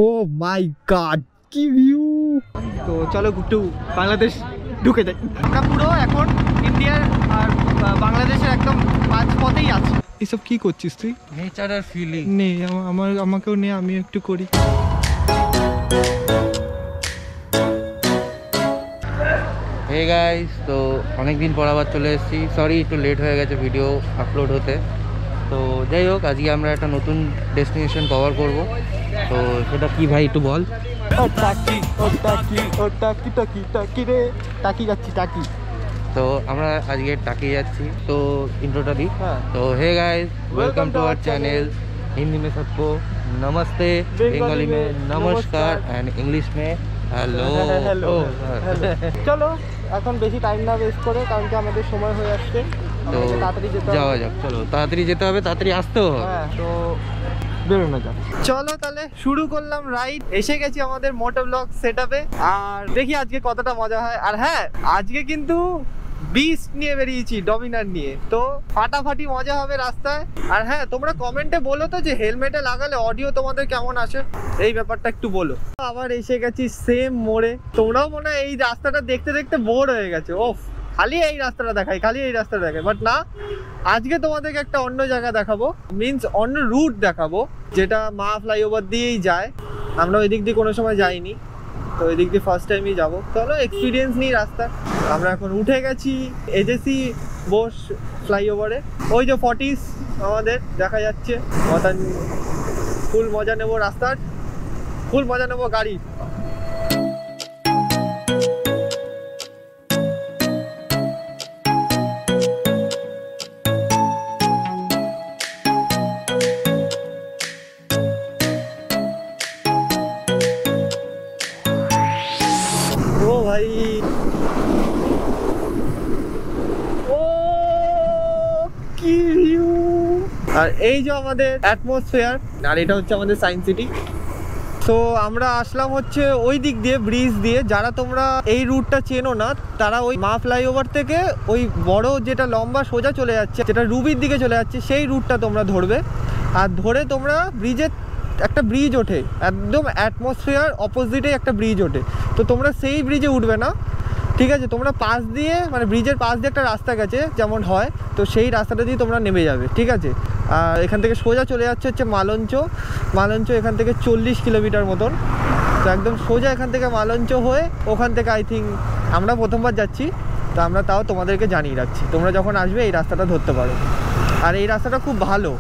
ও মাই god কি view. তো চলো একটু বাংলাদেশ ঢুকে যাই। আমরা পুরো এখন ইন্ডিয়ার আর বাংলাদেশের একদম মাঝপথেই আছি। এসব কি করছিস তুই? নেচার আর ফিলিং নে আমাকেও নে, আমি একটু করি। হে গাইস, তো অনেকদিন পর আবার চলে এসেছি। সরি একটু লেট হয়ে গেছে ভিডিও আপলোড হতে। তো যাই হোক, আজকে আমরা একটা নতুন ডেস্টিনেশন কভার করব। তো সেটা কি ভাই একটু বল। টাকি যাচ্ছি টাকি। তো আমরা আজকে টাকি যাচ্ছি। তো ইন্ট্রোটা দিই। তো hey guys, welcome to our channel. Hindi में सबको नमस्ते, बंगाली में नमस्कार एंड इंग्लिश में हेलो। চলো এখন বেশি টাইম না ওয়েস্ট করে, কারণ কি আমাদের সময় হয়ে আসছে। তো তাড়াতাড়ি যেতে যাওয়া যাক। চলো তাড়াতাড়ি যেতে হবে, তাড়াতাড়ি আসতেও হবে। হ্যাঁ, তো বেরোনো যাক। চলো তাহলে শুরু করলাম রাইড। এসে গেছি আমাদের মোটো ব্লগ সেটআপে, আর দেখি আজকে কতটা মজা হয়। আর হ্যাঁ, আজকে কিন্তু বিস্ট নিয়ে বেরিয়েছি, ডমিনার নিয়ে। তো ফাটাফাটি মজা হবে রাস্তায়। আর হ্যাঁ, তোমরা কমেন্টে বলো তো যে হেলমেটে লাগালে অডিও তোমাদের কেমন আসে, এই ব্যাপারটা একটু বলো। আবার এসে গেছি সেম মোড়ে। তোমরাও মনে হয় এই রাস্তাটা দেখতে দেখতে বোর হয়ে গেছে, ওফ খালি এই রাস্তাটা দেখাই, খালি এই রাস্তাটা দেখাই। বাট না, আজকে তোমাদেরকে একটা অন্য জায়গা দেখাবো, মিন্স অন্য রুট দেখাবো, যেটা মা ফ্লাইওভার দিয়েই যায়। আমরা ওই দিক দিয়ে কোনো সময় যাইনি, তো ওই দিক দিয়ে ফার্স্ট টাইমই যাবো। চলো এক্সপিরিয়েন্স নিই রাস্তা। আমরা এখন উঠে গেছি এজেসি বোস ফ্লাইওভারে। ওই যে 40s আমাদের দেখা যাচ্ছে। ফুল মজা নেবো রাস্তার, ফুল মজা নেবো গাড়ি। ও ভাই, ও কি ভিউ। আর এই যে আমাদের অ্যাটমসফিয়ার, আর এটা হচ্ছে আমাদের সায়েন্স সিটি। তো আমরা আসলাম হচ্ছে ওই দিক দিয়ে, ব্রিজ দিয়ে। যারা তোমরা এই রুটটা চেনো না, তারা ওই মা ফ্লাইওভার থেকে ওই বড় যেটা লম্বা সোজা চলে যাচ্ছে, যেটা রুবির দিকে চলে যাচ্ছে, সেই রুটটা তোমরা ধরবে। আর ধরে তোমরা ব্রিজের একটা ব্রিজ ওঠে, একদম অ্যাটমসফিয়ার অপোজিটে একটা ব্রিজ ওঠে। তো তোমরা সেই ব্রিজে উঠবে না, ঠিক আছে? তোমরা পাশ দিয়ে, মানে ব্রিজের পাশ দিয়ে একটা রাস্তা গেছে যেমন হয়, তো সেই রাস্তাটা দিয়ে তোমরা নেমে যাবে, ঠিক আছে? আর এখান থেকে সোজা চলে যাচ্ছে হচ্ছে মালঞ্চ এখান থেকে 40 কিলোমিটার মতন। তো একদম সোজা এখান থেকে মালঞ্চ হয়ে ওখান থেকে আই থিঙ্ক, আমরা প্রথমবার যাচ্ছি, তো আমরা তাও তোমাদেরকে জানিয়ে রাখছি, তোমরা যখন আসবে এই রাস্তাটা ধরতে পারো। আর এই রাস্তাটা খুব ভালো,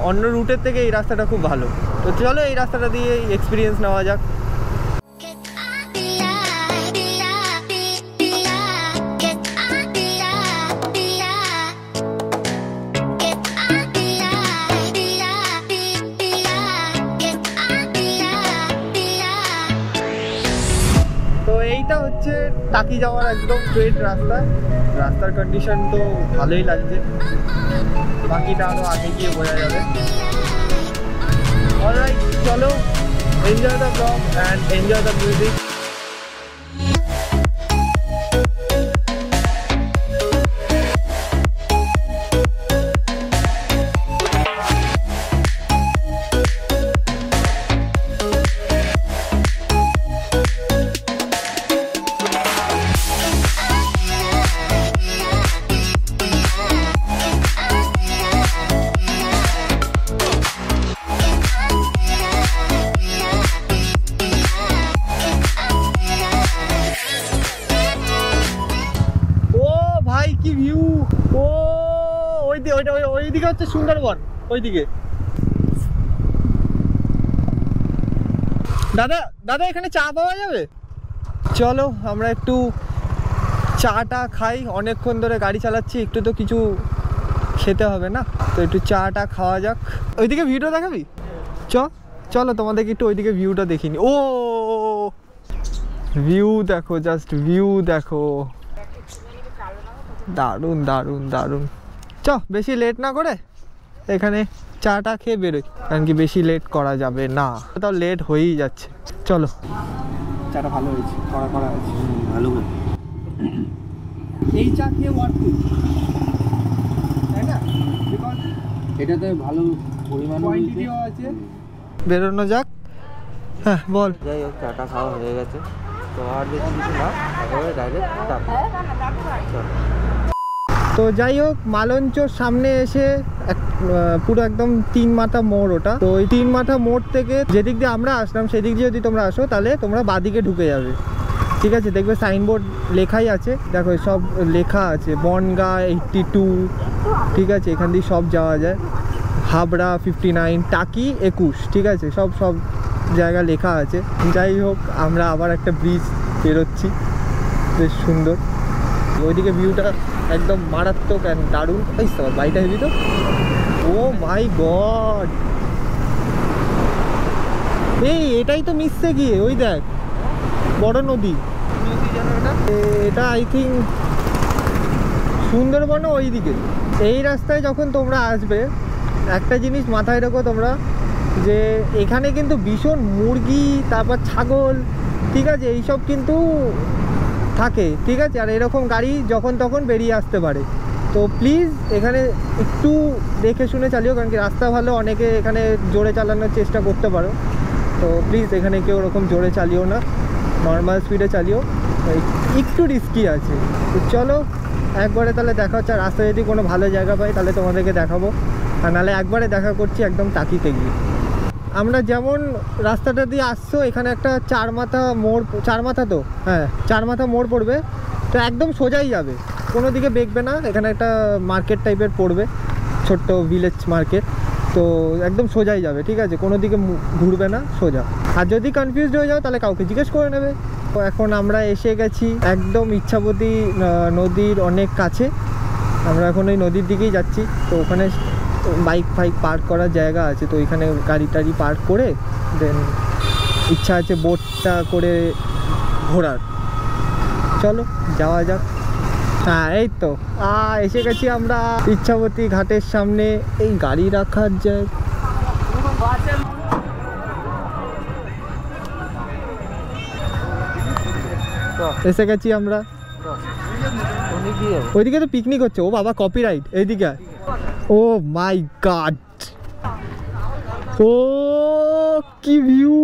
অন্য রুটের থেকে এই রাস্তাটা খুব ভালো। তো চলো এই রাস্তাটা দিয়ে এক্সপিরিয়েন্স নেওয়া যাক। তো এইটা হচ্ছে টাকি যাওয়ার একদম স্ট্রেট রাস্তা। রাস্তার কন্ডিশন তো ভালোই লাগছে, বাকিটা আরো আগে গিয়ে বোঝা যাবে। অলরাইট, চলো enjoy the blog and enjoy the music. কি ভিউ। ও ওইদিকে হচ্ছে সুন্দরবন, ওইদিকে। দাদা এখানে চা পাওয়া যাবে? চলো আমরা একটু চাটা খাই, অনেকক্ষণ ধরে গাড়ি চালাচ্ছি, একটু তো কিছু খেতে হবে না? তো একটু চাটা খাওয়া যাক। ওইদিকে ভিউটা দেখাবি? চলো তোমাদেরকে একটু ওইদিকে ভিউটা দেখিনি। ও ভিউ দেখো, জাস্ট ভিউ দেখো, দারুণ দারুণ দারুণ। বেশি লেট না করে এখানে চাটা খেয়ে বেরোই, কারণ কি বেশি লেট করা যাবে না, তাও লেট হয়েই যাচ্ছে। চলো, চাটা ভালো হয়েছে, করা হয়েছে, ভালো। এই চা খেয়ে ওয়ার্থফুল, তাই না? বিকজ এটাতে ভালো পরিমাণ কোয়ান্টিটিও আছে। বেরোনো যাক, হ্যাঁ বল। যাই হোক, চাটা খাওয়া হয়ে গেছে, তো আর বেশি কিছু না, একেবারে ডাইরেক্ট টাকা। তো যাই হোক, মালঞ্চর সামনে এসে পুরো একদম 3 মাথা মোড় ওটা। তো ওই 3 মাথা মোড় থেকে যেদিক দিয়ে আমরা আসলাম সেদিক দিয়ে যদি তোমরা আসো তাহলে তোমরা বাদিকে ঢুকে যাবে, ঠিক আছে? দেখবে সাইনবোর্ড লেখাই আছে, দেখো সব লেখা আছে, বনগাঁ 82, ঠিক আছে? এখান দিয়ে সব যাওয়া যায়, হাবড়া 59, টাকি 21, ঠিক আছে? সব জায়গা লেখা আছে। যাই হোক, আমরা আবার একটা ব্রিজ পেরোচ্ছি, বেশ সুন্দর। ওইদিকে ভিউটা একদম মারাত্মক অ্যান্ড দারুণ। এই সব বাড়িটা হেবি তো, ও মাই গড! এই এটাই তো মিশছে গিয়ে, ওই দেখ বড় নদী এটা, আই থিঙ্ক সুন্দরবন ওইদিকে। এই রাস্তায় যখন তোমরা আসবে একটা জিনিস মাথায় রাখো তোমরা, যে এখানে কিন্তু ভীষণ মুরগি, তারপর ছাগল, ঠিক আছে, এইসব কিন্তু থাকে, ঠিক আছে? আর এরকম গাড়ি যখন তখন বেরিয়ে আসতে পারে। তো প্লিজ এখানে একটু দেখে শুনে চালিও, কারণ কি রাস্তা ভালো, অনেকে এখানে জোরে চালানোর চেষ্টা করতে পারো। তো প্লিজ এখানে কেউ ওরকম জোরে চালিও না, নর্মাল স্পিডে চালিও, একটু রিস্কি আছে। তো চলো একবারে তাহলে দেখা হচ্ছে, আর রাস্তায় যদি কোনো ভালো জায়গা পাই তাহলে তোমাদেরকে দেখাবো, আর নাহলে একবারে দেখা করছি একদম টাকিতে গিয়ে। আমরা যেমন রাস্তাটা দিয়ে আসছো, এখানে একটা 4 মাথা মোড়, 4 মাথা তো, হ্যাঁ 4 মাথা মোড় পড়বে, তো একদম সোজাই যাবে, কোনো দিকে বেঁকবে না। এখানে একটা মার্কেট টাইপের পড়বে, ছোট্ট ভিলেজ মার্কেট, তো একদম সোজাই যাবে, ঠিক আছে? কোনো দিকে ঘুরবে না, সোজা। আর যদি কনফিউজড হয়ে যাও তাহলে কাউকে জিজ্ঞেস করে নেবে। তো এখন আমরা এসে গেছি একদম ইচ্ছাপতি নদীর অনেক কাছে, আমরা এখন ওই নদীর দিকেই যাচ্ছি। তো ওখানে বাইক ফাইক পার্ক করার জায়গা আছে, তো এখানে গাড়ি টাড়ি পার্ক করে দেন ইচ্ছা আছে বোটটা করে ঘোরার। চলো যাওয়া যাক। হ্যাঁ এই তো এসে গেছি আমরা ইচ্ছাপতি ঘাটের সামনে। এই গাড়ি রাখার জায়গা, এসে গেছি আমরা। ওইদিকে তো পিকনিক হচ্ছে, ও বাবা কপিরাইট, এইদিকে। ও মাই গড, ও কি ভিউ!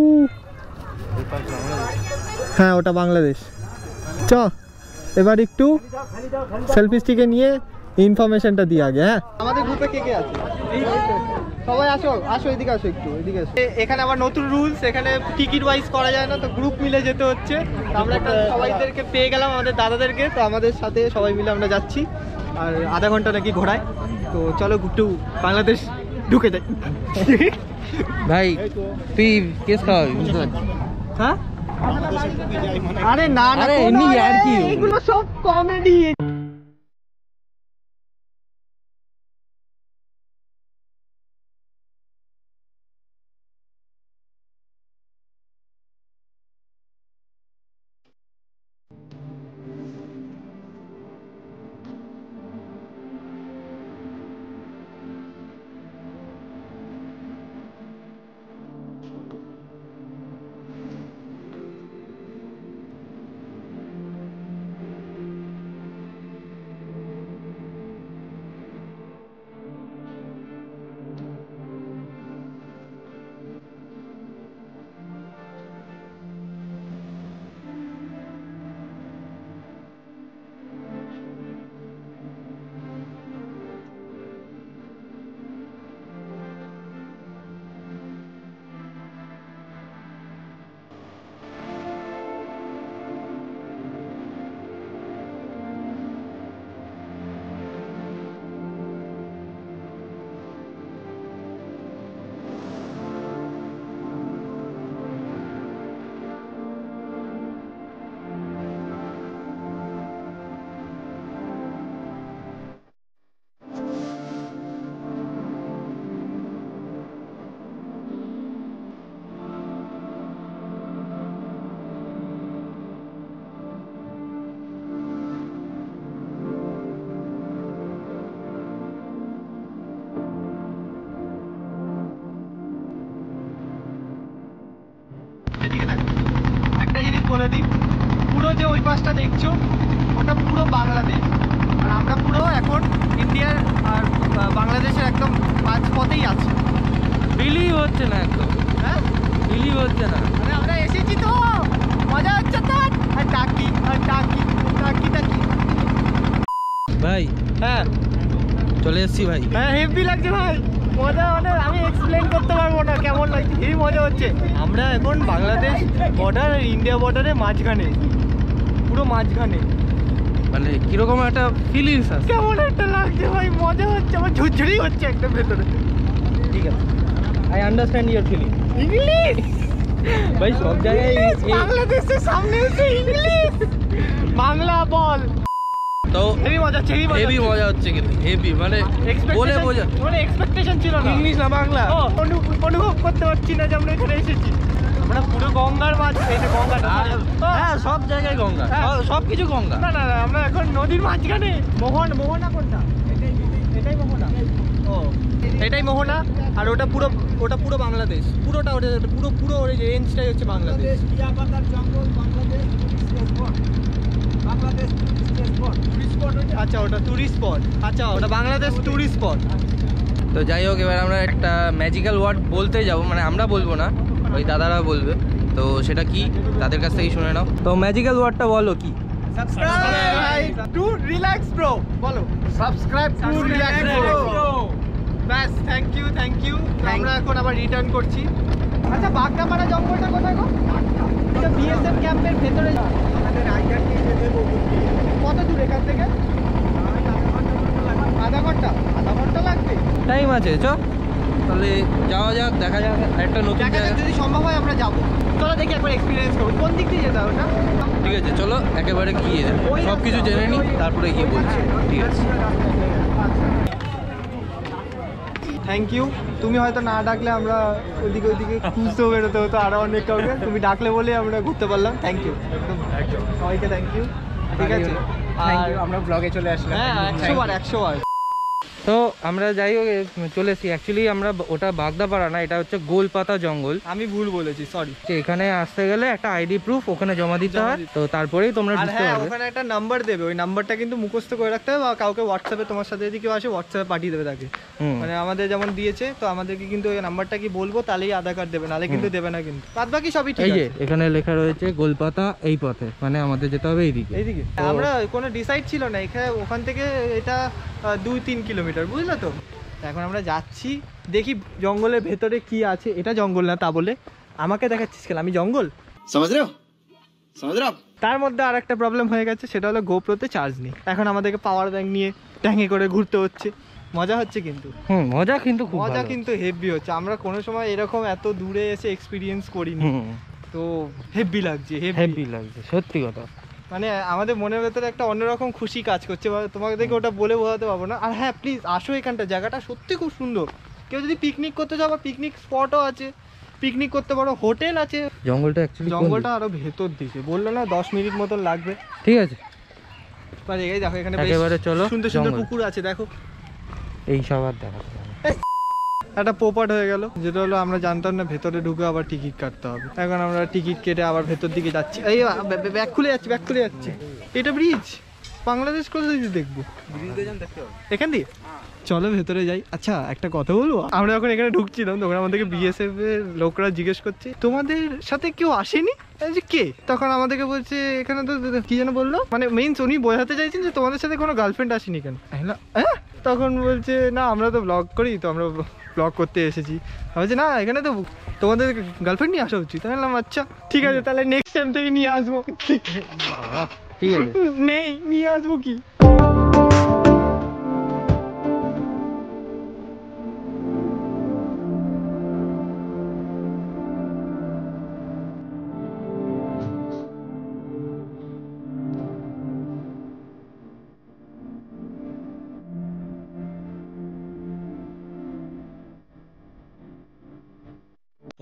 হ্যাঁ ওটা বাংলাদেশ। চ এবার একটু সেলফি স্টিকে নিয়ে ইনফরমেশনটা দিয়ে আগে। হ্যাঁ আমাদের গ্রুপে কে কে আছে সবাই আসো, আসো এদিকে আসো, একটু এদিকে আসো। এখানে আবার নতুন রুলস, এখানে টিকিট ওয়াইজ করা যায় না, তো গ্রুপ মিলে যেতে হচ্ছে। আমরা একটা সবাইদেরকে পেয়ে গেলাম, আমাদের দাদাদেরকে, তো আমাদের সাথে সবাই মিলে আমরা যাচ্ছি, আর আধা ঘন্টা নাকি ঘোরায়। তো চলো একটু বাংলাদেশ ঢুকে যাই। ভাই তুই কেস খাওয়াবি? হ্যাঁ আরে না না, এমনি আর কি, এগুলো সব কমেডি। বলে দিই, পুরো যে ওই পাশটা দেখছো ওটা পুরো বাংলাদেশ, আর আমরা পুরো এখন ইন্ডিয়ার আর বাংলাদেশের একদম মাঝপথেই আছি। বিলিভ হচ্ছে না, একদম হ্যাঁ বিলিভ হচ্ছে না। মানে টাকি টাকি টাকি। ভাই হ্যাঁ চলে এসেছি ভাই। হ্যাঁ হেভি লাগছে ভাই, মজা মানে আমি এক্সপ্লেন করতে পারবো না কেমন লাগছে, এই মজা হচ্ছে। আমরা এখন বাংলাদেশ বর্ডার আর ইন্ডিয়া বর্ডারের মাঝখানে, পুরো মাঝখানে। মানে কিরকম একটা ফিলিংস আছে, কেমন একটা লাগছে ভাই, মজা হচ্ছে, আমার ঝুরঝুরি হচ্ছে একদম ভেতরে। ঠিক আছে, I understand your feeling. English ভাই সব জায়গায় বাংলাদেশের সামনে এসে ইংলিশ বাংলা বল। তো হেভি মজা হচ্ছে, হেভি মজা হচ্ছে, কিন্তু হেভি মানে বলে বোঝা মানে এক্সপেকটেশন ছিল না, ইংলিশ না বাংলা। অনুভব করতে পারছি না যে আমরা এখানে এসেছি। আমরা পুরো গঙ্গার মাঝ, এই যে গঙ্গাটা, হ্যাঁ সব জায়গায় গঙ্গা, সব কিছু গঙ্গা। না না না, আমরা এখন নদীর মাঝখানে। মোহনা কোনটা? এটাই মোহনা। ও এটাই মোহনা, আর ওটা পুরো বাংলাদেশ, পুরোটা ওটা পুরো ওই রেঞ্জটাই হচ্ছে বাংলাদেশ। আচ্ছা ওটা টুরিস্ট স্পট, আচ্ছা ওটা বাংলাদেশ টুরিস্ট স্পট। তো যাই হোক, এবার আমরা একটা ম্যাজিক্যাল ওয়ার্ড বলতে যাব, মানে আমরা বলবো না, ওই দাদারা বলবে। তো সেটা কি তাদের কাছ থেকেই শুনে নাও। তো ম্যাজিক্যাল ওয়ার্ডটা বলো কি? সাবস্ক্রাইব টু রিল্যাক্স ব্রো, বলো সাবস্ক্রাইব টু রিল্যাক্স ব্রো। ব্যাস, থ্যাংক ইউ। আমরা এখন আবার রিটার্ন করছি। আচ্ছা বাগদাপাড়া জঙ্গলটা কোথায় গো? এটা বিএসএফ ক্যাম্পের ভেতরে। আমাদের রাইডার নিয়ে যেতে কত দূর এখান থেকে? আধা ঘন্টা লাগবে। টাইম আছে, চ তাহলে যাওয়া যাক, দেখা যাক একটা নতুন জায়গা। যদি সম্ভব হয় আমরা যাবো, চলো দেখি একবার এক্সপিরিয়েন্স করবো কোন দিক দিয়ে যেতে হবে ওটা। ঠিক আছে চলো একেবারে গিয়ে সব কিছু জেনে নিই, তারপরে গিয়ে বলছি। ঠিক আছে, থ্যাংক ইউ। তুমি হয়তো না ডাকলে আমরা ওইদিকে খুঁজতেও বেরোতে হতো আরো অনেক কাউকে, তুমি ডাকলে বলে আমরা ঘুরতে পারলাম। থ্যাংক ইউ, একদম সবাইকে থ্যাংক ইউ। ঠিক আছে, আমরা ব্লগে চলে আসলাম। হ্যাঁ 100 বার। তো আমরা যাই হোক চলে এসেছি। অ্যাকচুয়ালি আমরা ওটা বাগদাপাড়া না, এটা হচ্ছে গোলপাতা জঙ্গল। আমি ভুল বলেছি, সরি। এখানে আসতে গেলে একটা আইডি প্রুফ ওখানে জমা দিতে হয়, তো তারপরেই তোমরা ঢুকতে পারবে। ওখানে একটা নাম্বার দেবে, ওই নাম্বারটা কিন্তু মুখস্থ করে রাখতে হবে, বা কাউকে হোয়াটসঅ্যাপে, তোমার সাথে যদি কেউ আসে হোয়াটসঅ্যাপে পাঠিয়ে দেবে তাকে। মানে আমাদের যেমন দিয়েছে, তো আমাদেরকে কিন্তু ওই নাম্বারটা কি বলবো, তাহলেই আধার কার্ড দেবে, নাহলে কিন্তু দেবে না। কিন্তু বাদ বাকি সবই ঠিক আছে। এখানে লেখা রয়েছে গোলপাতা এই পথে, মানে আমাদের যেতে হবে এইদিকে। আমরা কোনো ডিসাইড ছিল না, এখানে ওখান থেকে এটা 2-3 কিলোমিটার, বুঝলে তো। এখন আমরা যাচ্ছি, দেখি জঙ্গলের ভেতরে কি আছে। এটা জঙ্গল না তা বলে আমাকে দেখাচ্ছিস কেন, আমি জঙ্গল সমঝ রে হো? তার মধ্যে আর একটা প্রবলেম হয়ে গেছে, সেটা হলো গোপ্রোতে চার্জ নেই। এখন আমাদেরকে পাওয়ার ব্যাংক নিয়ে ট্যাঙ্গে করে ঘুরতে হচ্ছে। মজা হচ্ছে কিন্তু, মজা কিন্তু হেভি হচ্ছে। আমরা কোনো সময় এরকম এত দূরে এসে এক্সপিরিয়েন্স করিনি, তো হেভি লাগছে সত্যি কথা। মানে আমাদের মনের ভেতরে একটা অন্যরকম খুশি কাজ করছে, তোমাদেরকে ওটা বলে বোঝাতে পারবো না। আর হ্যাঁ প্লিজ আসো, এখানটা জায়গাটা সত্যি খুব সুন্দর। কেউ যদি পিকনিক করতে যাও, বা পিকনিক স্পটও আছে, পিকনিক করতে পারো, হোটেল আছে। জঙ্গলটা আরো ভেতর দিকে, বললো না 10 মিনিট মতন লাগবে। ঠিক আছে, এই দেখো এখানে সুন্দর সুন্দর পুকুর আছে, দেখো। এই সব আর দেখা একটা পোপাট হয়ে গেল, যেটা হলো আমরা জানতাম না ভেতরে ঢুকে আবার টিকিট কাটতে হবে। এখন আমরা টিকিট কেটে আবার ভেতর দিকে যাচ্ছি। এই ব্যাগ খুলে যাচ্ছি। এটা ব্রিজ, বাংলাদেশ কোথায় দিয়ে দেখবো? এখান দিয়ে চলো ভেতরে যাই। আচ্ছা একটা কথা বলবো, আমরা যখন এখানে ঢুকছিলাম তখন আমাদেরকে বিএসএফ এর লোকরা জিজ্ঞেস করছে তোমাদের সাথে কেউ আসেনি, যে কে? তখন আমাদেরকে বলছে এখানে তো কি যেন বললো, মানে মেইনস উনি বোঝাতে চাইছেন যে তোমাদের সাথে কোনো গার্লফ্রেন্ড আসেনি কেন। তখন বলছে না আমরা তো ব্লগ করি, তো আমরা ব্লগ করতে এসেছি। বলছে না এখানে তো তোমাদের গার্লফ্রেন্ড নিয়ে আসা উচিত। আমি বললাম আচ্ছা ঠিক আছে, তাহলে নেক্সট টাইম থেকে নিয়ে আসবো। ঠিক আছে, নেই নিয়ে আসবো কি।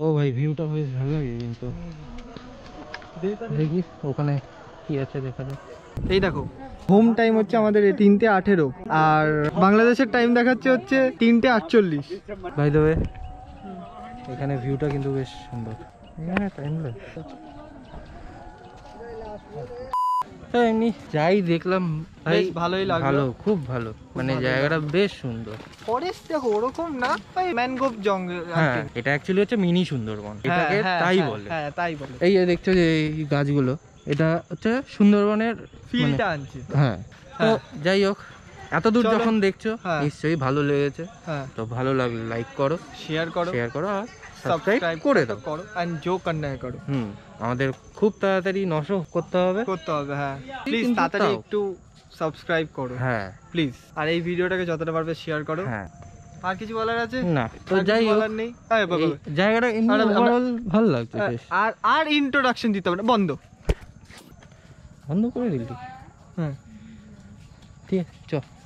ও ভাই ভিউটা বেশ ভালো লাগে, কিন্তু দেখি ওখানে কি আছে দেখা যাক। এই দেখো হোম টাইম হচ্ছে আমাদের 3:18, আর বাংলাদেশের টাইম দেখাচ্ছে হচ্ছে 3:48। বাই দ্য ওয়ে এখানে ভিউটা কিন্তু বেশ সুন্দর। এমনি যাই দেখলাম ভাই, ভালোই লাগলো, খুব ভালো, মানে জায়গাটা বেশ সুন্দর। ফরেস্ট দেখো ওরকম না ভাই, ম্যানগ্রোভ জঙ্গল। হ্যাঁ এটা অ্যাকচুয়ালি হচ্ছে মিনি সুন্দরবন, এটাকে তাই বলে। হ্যাঁ তাই বলে। এই যে দেখছো যে এই গাছগুলো, এটা হচ্ছে সুন্দরবনের ফিলটা আনছি। হ্যাঁ, তো হ্যাঁ। যাই হোক, এত দূর চলো। যখন দেখছো হ্যাঁ। নিশ্চয়ই ভালো লেগেছে। হ্যাঁ, তো ভালো লাগলে লাইক করো, শেয়ার করো, আর সাবস্ক্রাইব করে দাও। করো এন্ড জো করনা है করো। আমাদের খুব তাড়াতাড়ি 900 করতে হবে। হ্যাঁ, প্লিজ কিন্তু তাড়াতাড়ি তাও। একটু সাবস্ক্রাইব করো, হ্যাঁ প্লিজ। আর এই ভিডিওটাকে যতটা পারবে শেয়ার করো। হ্যাঁ, আর কিছু বলার আছে? না তো আর কিছু যাই হোক, বলার নেই। এই বাবা, এই জায়গাটা এমনি আমরা- ওভারঅল ভালো লাগছে বেশ। আর আর ইন্ট্রোডাকশন দিতে হবে না, বন্ধ। বন্ধ করে দিলি? হ্যাঁ, ঠিক আছে, চ।